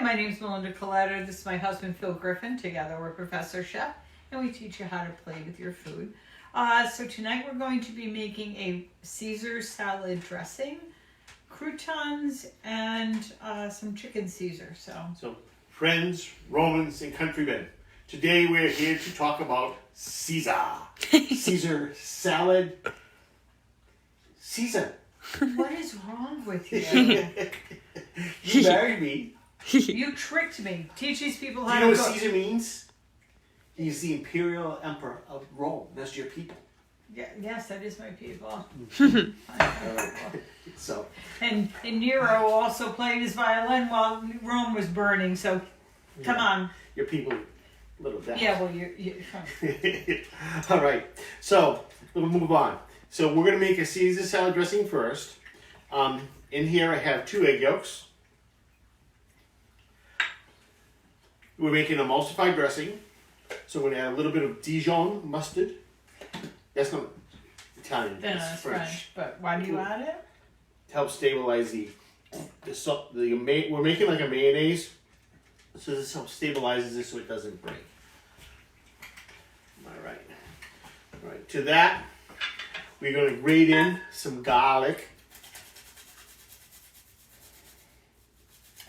my name is Melinda Coletta. This is my husband, Phil Griffin. Together we're Professor Chef, and we teach you how to play with your food. So tonight we're going to be making a Caesar salad dressing, croutons, and some chicken Caesar. So, friends, Romans, and countrymen, today we're here to talk about Caesar. Caesar salad. Caesar. What is wrong with you? You married me. You tricked me. Teach these people how Do you to know cook. what Caesar means? He's the imperial emperor of Rome. That's your people. Yeah, yes, that is my people. So, And Nero also played his violin while Rome was burning. So, come on. your people, little death. Yeah, well, you All right. So we'll move on. So we're going to make a Caesar salad dressing first. In here I have 2 egg yolks. We're making an emulsified dressing. So we're going to add a little bit of Dijon mustard. That's not Italian. No, It's it's French. But why do you add it? To help stabilize we're making like a mayonnaise. So this helps stabilizes it so it doesn't break. All right. To that, we're going to grate in some garlic.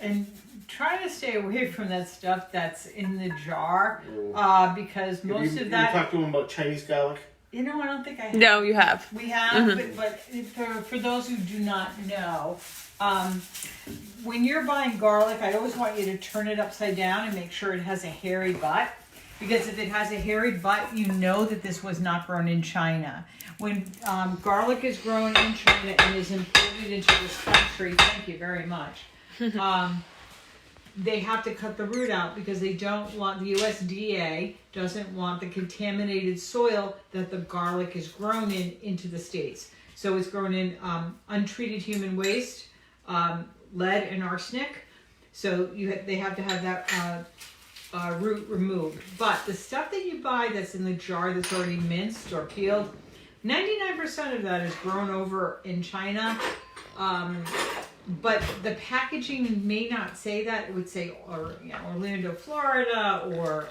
And try to stay away from that stuff that's in the jar, because most of that. You talked to them about Chinese garlic. You know, I don't think I have. No, you have. We have, but for those who do not know, when you're buying garlic, I always want you to turn it upside down and make sure it has a hairy butt. Because if it has a hairy butt, you know that this was not grown in China. When garlic is grown in China and is imported into this country, thank you very much, they have to cut the root out because they don't want, the USDA doesn't want the contaminated soil that the garlic is grown in into the States. So it's grown in untreated human waste, lead and arsenic. So they have to have that root removed. But the stuff that you buy that's in the jar that's already minced or peeled, 99% of that is grown over in China. But the packaging may not say that. It would say Orlando, Florida, or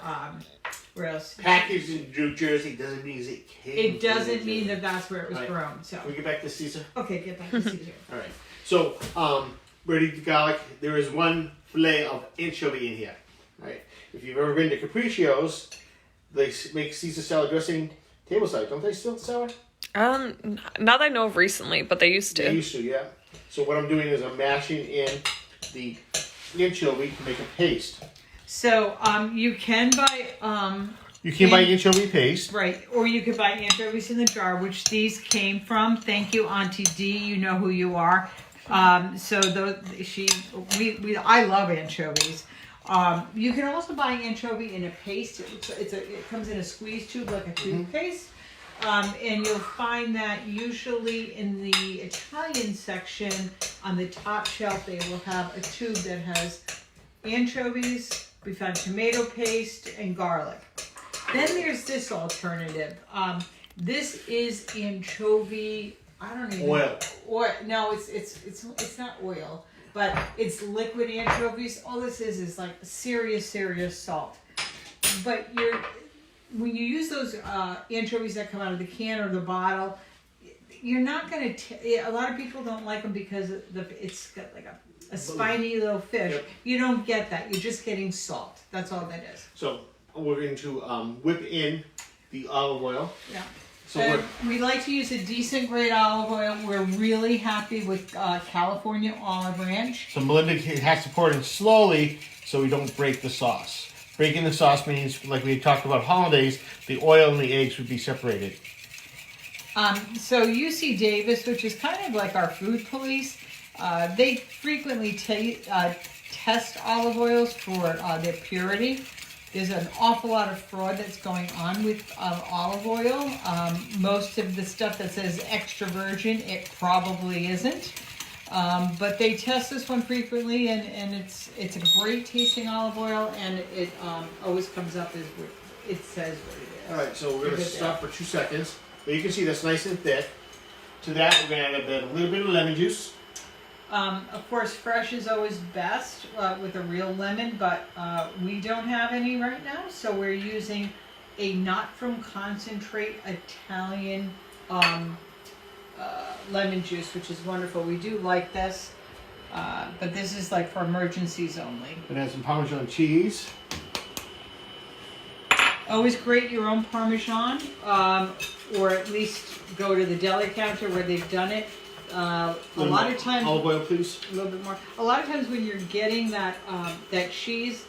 where else? Packaged in New Jersey doesn't mean it came. It doesn't mean that that's where it was grown. So Can we get back to Caesar? okay, get back to Caesar. All right. So, ready to garlic. There is 1 fillet of anchovy in here. All right. If you've ever been to Capriccio's, they make Caesar salad dressing table side. Don't they still sell it? Not that I know of recently, but they used to. They used to, yeah. So what I'm doing is I'm mashing in the anchovy to make a paste. So you can buy You can buy anchovy paste. right, or you could buy anchovies in the jar, which these came from. Thank you, Auntie D. You know who you are. I love anchovies. You can also buy anchovy in a paste. It comes in a squeeze tube like a toothpaste. And you'll find that usually in the Italian section on the top shelf they will have a tube that has anchovies, we found tomato paste, and garlic. Then there's this alternative. This is anchovy. I don't even Oil. Oil. No, it's not oil, but it's liquid anchovies. All this is like serious salt. But when you use those anchovies that come out of the can or the bottle, you're not going to. A lot of people don't like them because it's got like a spiny little fish. Yep. You don't get that. You're just getting salt. That's all that is. So we're going to whip in the olive oil. Yeah. So we like to use a decent grade olive oil. We're really happy with California Olive Ranch. So Melinda has to pour it in slowly so we don't break the sauce. Breaking the sauce means, like we talked about hollandaise, the oil and the eggs would be separated. So UC Davis, which is kind of like our food police, they frequently test olive oils for their purity. There's an awful lot of fraud that's going on with olive oil. Most of the stuff that says extra virgin, it probably isn't. But they test this one frequently, and it's a great tasting olive oil, and it always comes up as it says what it is. All right, so we're going to stop for 2 seconds. But you can see that's nice and thick. To that, we're going to add a little bit of lemon juice. Of course, fresh is always best with a real lemon, but we don't have any right now, so we're using a not from concentrate Italian lemon juice, which is wonderful. We do like this, but this is like for emergencies only. And add some Parmesan cheese. Always grate your own Parmesan, or at least go to the deli counter where they've done it. A lot of times, olive oil, please. A little bit more. A lot of times when you're getting that that cheese,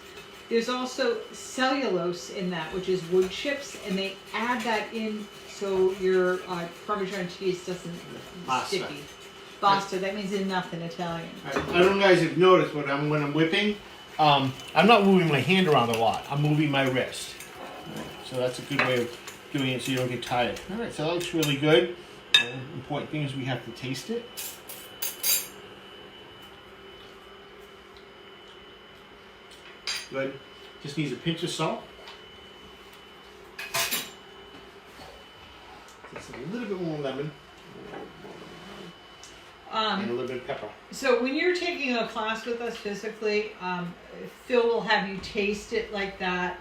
there's also cellulose in that, which is wood chips, and they add that in so your Parmesan cheese doesn't Basta. sticky. Basta. That means enough in Italian. I don't know if you guys have noticed, but when I'm whipping, I'm not moving my hand around a lot. I'm moving my wrist. So that's a good way of doing it so you don't get tired. All right, so that looks really good. Important thing is we have to taste it. Good. Just needs a pinch of salt. Just a little bit more lemon. And a little bit of pepper. So when you're taking a class with us physically, Phil will have you taste it like that.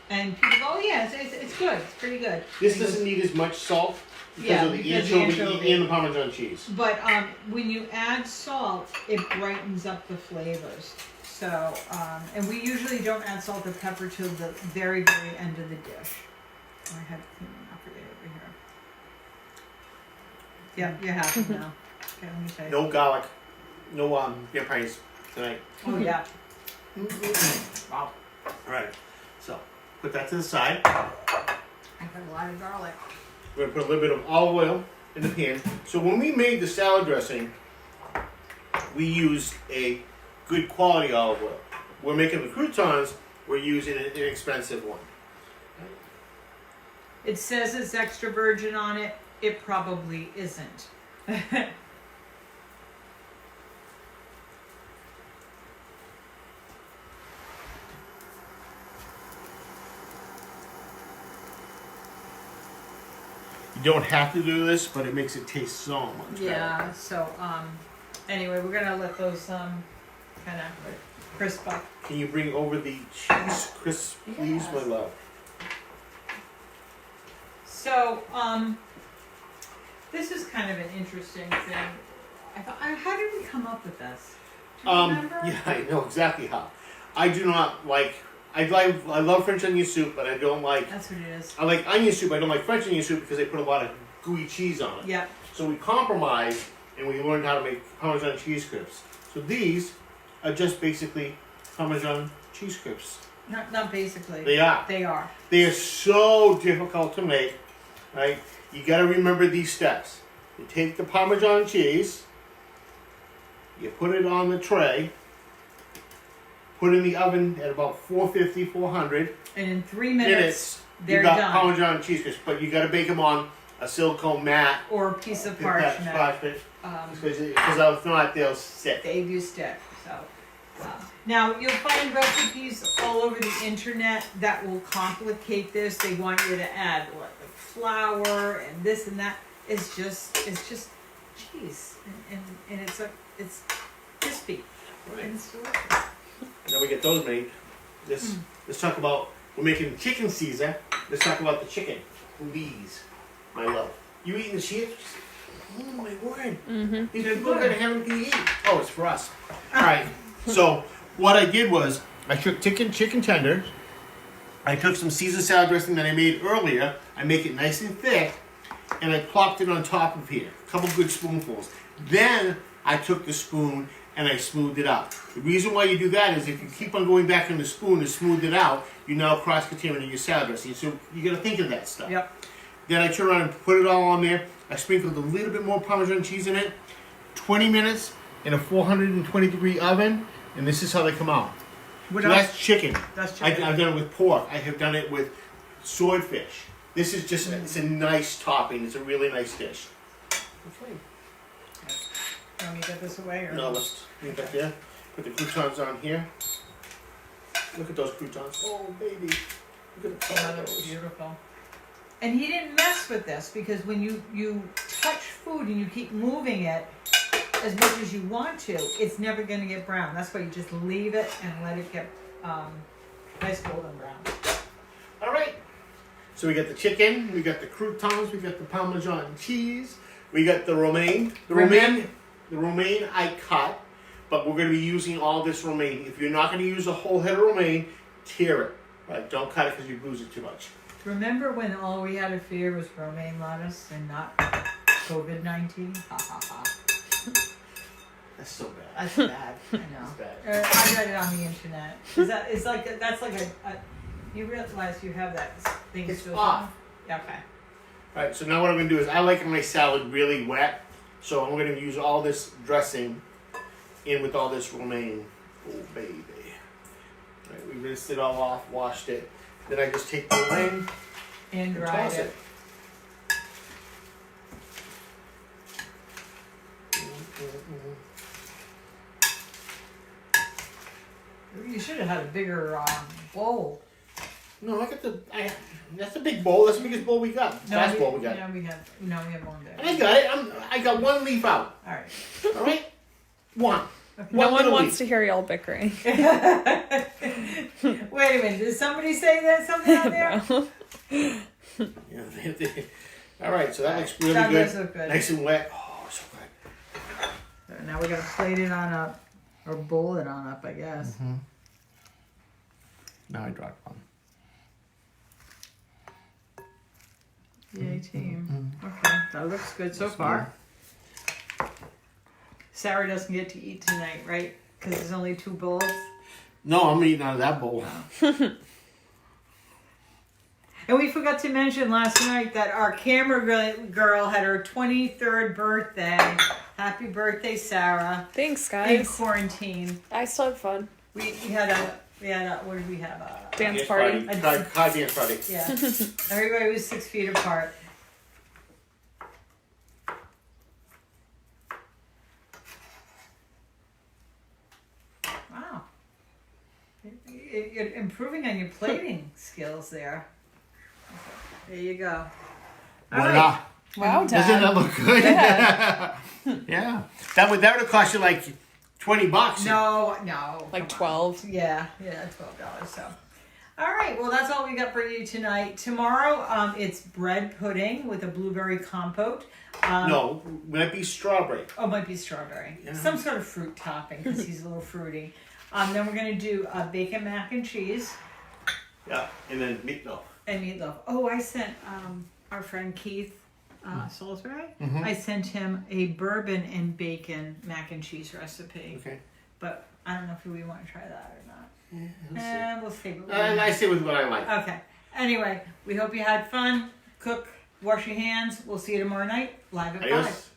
And people go, oh yeah, it's good. It's pretty good. This doesn't need as much salt because of the anchovy and the Parmesan cheese. But when you add salt, it brightens up the flavors. So, and we usually don't add salt or pepper till the very, very end of the dish. Oh, I had to clean it up for you over here. Yeah, you have to now. Okay, let me taste. No garlic, no vampires tonight. Oh yeah. Wow. All right, so put that to the side. I put a lot of garlic. We're gonna put a little bit of olive oil in the pan. So when we made the salad dressing, we used a good quality olive oil. We're making the croutons, we're using an inexpensive one. It says it's extra virgin on it. It probably isn't. You don't have to do this, but it makes it taste so much better. Yeah, so anyway, we're gonna let those kind of crisp up. Can you bring over the cheese crisp, please, Yes. my love? So this is kind of an interesting thing. I thought, how did we come up with this? Do you remember? Yeah, I know exactly how. I do not like. I love French onion soup, but I don't like. That's what it is. I like onion soup. I don't like French onion soup because they put a lot of gooey cheese on it. Yeah. So we compromised and we learned how to make Parmesan cheese crisps. So these are just basically Parmesan cheese crisps. Not basically. They are. They are. They are so difficult to make, right? You got to remember these steps. You take the Parmesan cheese, you put it on the tray, put it in the oven at about 450, 400 And in 3 minutes, they're you got done. Parmesan cheese crisps, but you got to bake them on a silicone mat. Or a piece of parchment. Because if not, they'll stick. They do stick. So now you'll find recipes all over the internet that will complicate this. They want you to add the flour and this and that. It's just cheese, and it's crispy. Right. And it's delicious. Now we get those made. Let's talk about, we're making chicken Caesar. Let's talk about the chicken. Please, my love. You eating the chips? Oh my word. Mm-hmm. These people are gonna have anything to eat. Oh, it's for us. Alright, so what I did was, I took chicken tenders. I took some Caesar salad dressing that I made earlier. I make it nice and thick. And I plopped it on top of here. A couple good spoonfuls. Then I took the spoon and I smoothed it out. The reason why you do that is if you keep on going back in the spoon to smooth it out, you now cross-contaminate your salad dressing. So you gotta think of that stuff. Yep. Then I turn around and put it all on there. I sprinkled a little bit more Parmesan cheese in it. 20 minutes in a 420 degree oven, and this is how they come out. What So else? that's chicken. That's chicken. I've done it with pork. I have done it with swordfish. This is just, it's a nice topping. It's a really nice dish. Okay. Want me to get this away? Or? No, let's leave that there. Put the croutons on here. Look at those croutons. Oh, baby. Look at the color Oh, of that's those. beautiful. And he didn't mess with this because when you touch food and you keep moving it, as much as you want to, it's never going to get brown. That's why you just leave it and let it get nice golden brown. All right. So we got the chicken, we got the croutons, we got the Parmesan cheese, we got the romaine. The romaine I cut, but we're going to be using all this romaine. If you're not going to use a whole head of romaine, tear it. Right? Don't cut it because you bruise it too much. Remember when all we had to fear was romaine lettuce and not COVID-19? Ha ha ha. That's so bad. That's bad. I know. That's bad. I read it on the internet. That's like a you realize you have that thing. It's still off. on? Yeah, okay. All right, so now what I'm going to do is I like my salad really wet, so I'm going to use all this dressing in with all this romaine. Oh, baby. All right, we rinsed it all off, washed it. Then I just take the romaine And dried toss it. You should have had a bigger bowl. No, that's a big bowl. That's the biggest bowl we got. Last bowl we got. Yeah, we have one there. And I got it. I got one leaf out. All right. All right? One. Okay. No one little wants leaf. to hear y'all bickering. Wait a minute. Did somebody say that something out there? No. Yeah, all right, so that looks really That good. does look good. Nice and wet. Oh, so good. So now we're gonna plate it on up, or bowl it on up, I guess. Mm-hmm. Now I dropped one. Yay, team. Okay, that looks good so far. Sarah doesn't get to eat tonight, right? Because there's only 2 bowls. No, I'm eating out of that bowl. And we forgot to mention last night that our camera girl had her 23rd birthday. Happy birthday, Sarah. Thanks, In guys. quarantine. I still had fun. We had a, what did we have? Dance party. Car dance party. Yeah. Everybody was 6 feet apart. Wow. You're improving on your plating skills there. There you go. All right. Voila. Wow, Doesn't Dad. that look good? Yeah. Yeah. That would have cost you like $20. No. Like come on. 12. Yeah, $12. So, all right. Well, that's all we got for you tonight. Tomorrow, it's bread pudding with a blueberry compote. No, might be strawberry. Oh, it might be strawberry. Yeah. Some sort of fruit topping because he's a little fruity. Then we're gonna do bacon mac and cheese Yeah, and then meatloaf. and meatloaf. Oh, I sent our friend Keith Salisbury. Mhm. I sent him a bourbon and bacon mac and cheese recipe. Okay. But I don't know if we want to try that or not. Yeah, We'll see. I stay with what I like. Okay. Anyway, we hope you had fun. Cook, wash your hands. We'll see you tomorrow night, live at 5. Adios.